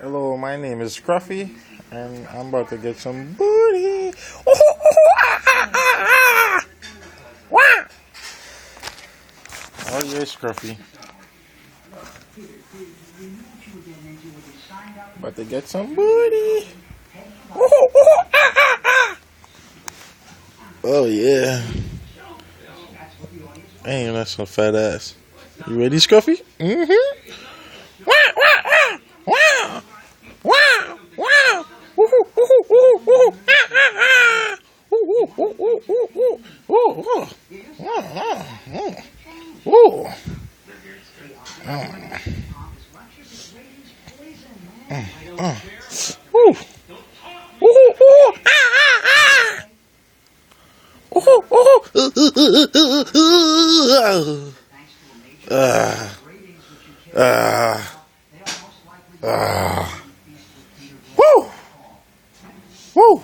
Hello, my name is Scruffy, and I'm about to get some booty. Wow! Oh yeah, Scruffy. About to get some booty. Oh yeah. Dang, that's some fat ass. You ready, Scruffy? Mm-hmm. Wow, wow, wow, wow, wow, wow. Woohoo, woohoo, woohoo, woohoo. Ah, ah, ah. Woo, woo, woo, woo, woo, woo, woo. Woo. Woo. Woo, woo. Ah, ah, ah. Woohoo, woohoo. Woo! Woo!